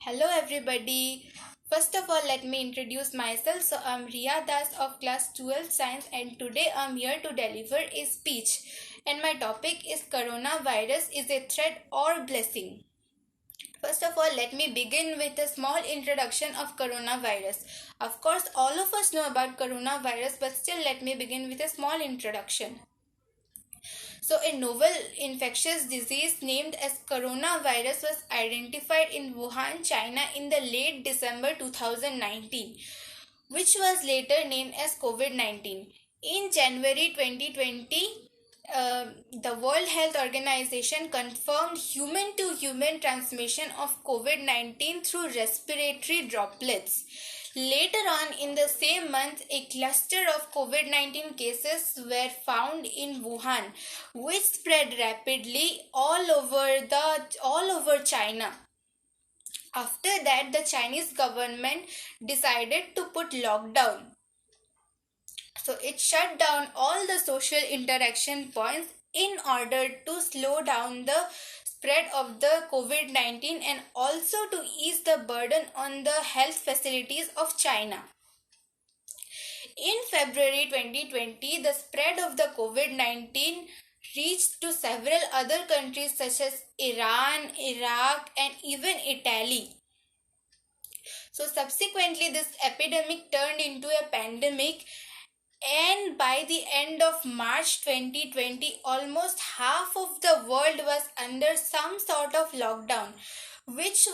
Hello everybody. First of all, let me introduce myself. So I'm Riya Das of class 12 science and today I'm here to deliver a speech. And my topic is coronavirus is a threat or blessing. First of all, let me begin with a small introduction of coronavirus. Of course, all of us know about coronavirus, but still let me begin with a small introduction. So, a novel infectious disease named as coronavirus was identified in Wuhan, China in the late December 2019, which was later named as COVID-19. In January 2020, the World Health Organization confirmed human to human transmission of COVID 19 through respiratory droplets. Later on in the same month, a cluster of COVID 19 cases were found in Wuhan, which spread rapidly all over China. After that, the Chinese government decided to put lockdown. So it shut down all the social interaction points in order to slow down the spread of the COVID 19 and also to ease the burden on the health facilities of China. In February 2020, the spread of the COVID 19 reached to several other countries such as Iran, Iraq, and even Italy. So, subsequently, this epidemic turned into a pandemic, and by the end of March 2020, almost half of the world was under some sort of lockdown, which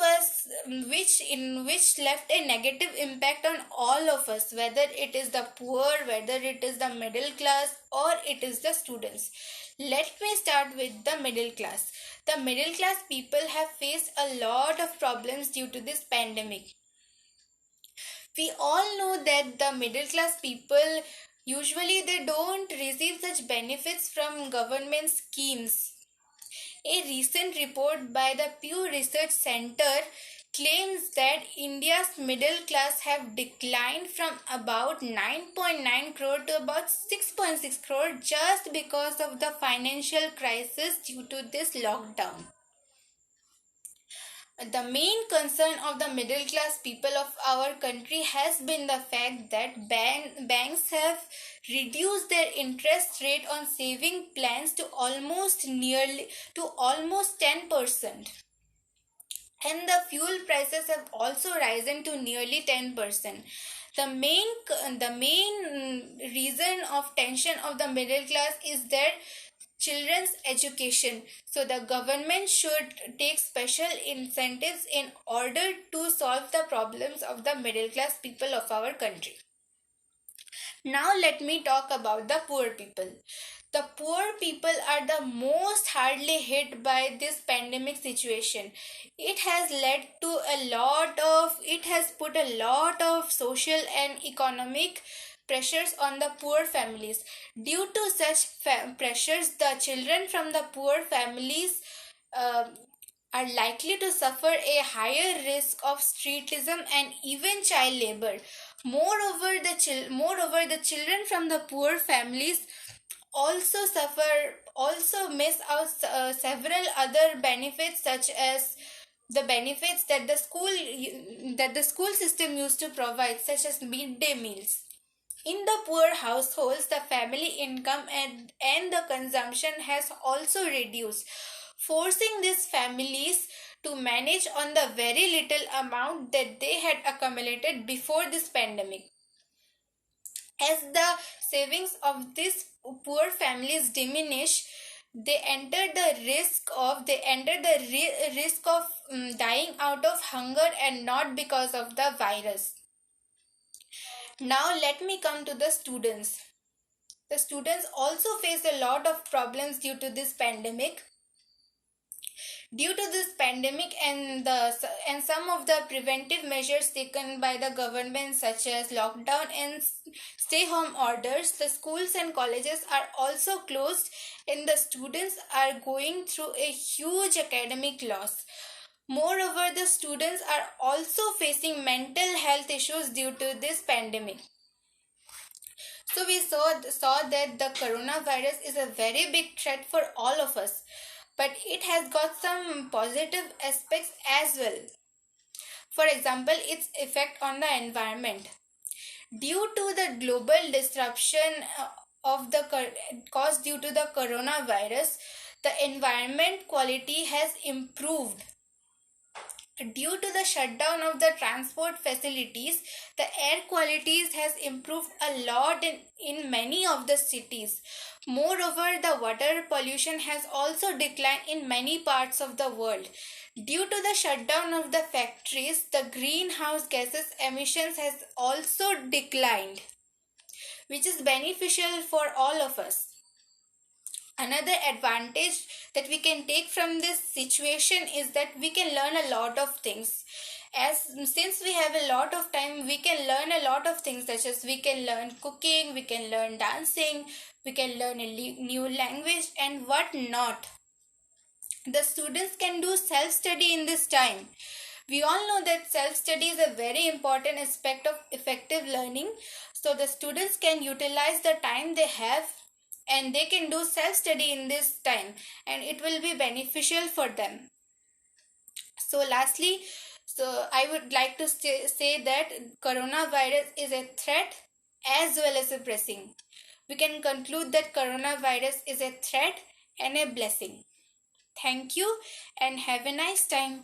left a negative impact on all of us, whether it is the poor, whether it is the middle class, or it is the students. Let me start with the middle class. The middle class people have faced a lot of problems due to this pandemic. We all know that the middle class people usually they don't receive such benefits from government schemes. A recent report by the Pew Research Center claims that India's middle class have declined from about 9.9 crore to about 6.6 crore just because of the financial crisis due to this lockdown. The main concern of the middle class people of our country has been the fact that banks have reduced their interest rate on saving plans to almost 10%, and the fuel prices have also risen to nearly 10%. The main reason of tension of the middle class is their children's education. So the government should take special incentives in order to solve the problems of the middle class people of our country. Now let me talk about the poor people. The poor people are the most hardly hit by this pandemic situation. It has put a lot of social and economic pressures on the poor families. Due to such pressures, the children from the poor families uh, are likely to suffer a higher risk of streetism and even child labor. Moreover, the children from the poor families also miss out several other benefits, such as the benefits that the school system used to provide, such as midday meals. In the poor households, the family income and the consumption has also reduced, forcing these families to manage on the very little amount that they had accumulated before this pandemic. As the savings of these poor families diminish, they enter the risk of dying out of hunger and not because of the virus. Now let me come to the students. The students also face a lot of problems due to this pandemic. Due to this pandemic and some of the preventive measures taken by the government, such as lockdown and stay home orders, the schools and colleges are also closed, and the students are going through a huge academic loss. Moreover, the students are also facing mental health issues due to this pandemic. So we saw that the coronavirus is a very big threat for all of us, but it has got some positive aspects as well. For example, its effect on the environment. Due to the global disruption of the caused due to the coronavirus, the environment quality has improved. Due to the shutdown of the transport facilities, the air qualities has improved a lot in many of the cities. Moreover, the water pollution has also declined in many parts of the world. Due to the shutdown of the factories, the greenhouse gases emissions has also declined, which is beneficial for all of us. Another advantage that we can take from this situation is that we can learn a lot of things. As since we have a lot of time, we can learn a lot of things, such as we can learn cooking, we can learn dancing, we can learn a new language and what not. The students can do self study in this time. We all know that self study is a very important aspect of effective learning. So the students can utilize the time they have and they can do self study in this time, and it will be beneficial for them. So lastly, I would like to say that coronavirus is a threat as well as a blessing. We can conclude that coronavirus is a threat and a blessing. Thank you and have a nice time.